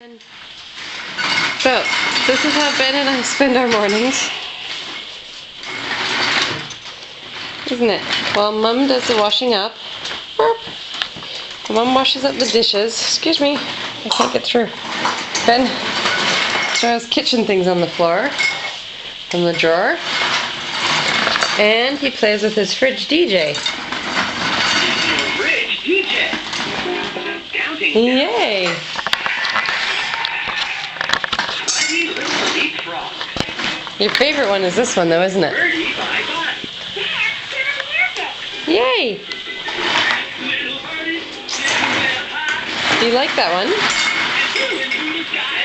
So, this is how Ben and I spend our mornings. Isn't it? Well, Mom does the washing up. Mom washes up the dishes. Excuse me, I can't get through. Ben throws kitchen things on the floor from the drawer. And he plays with his fridge DJ. Fridge DJ. Counting down. Yay! Your favorite one is this one though, isn't it? Birdie, bye-bye. Yay! Do you like that one?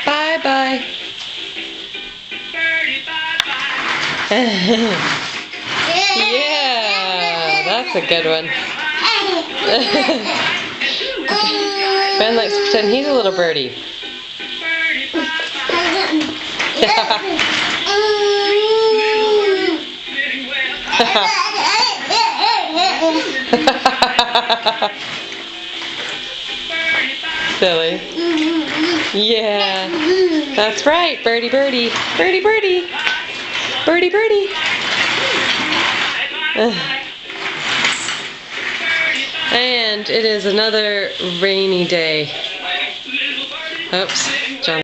Bye-bye. Yeah, that's a good one. Ben likes to pretend he's a little birdie. Silly. Yeah, that's right. Birdie, birdie, birdie, birdie, birdie, birdie. And it is another rainy day. Oops, John.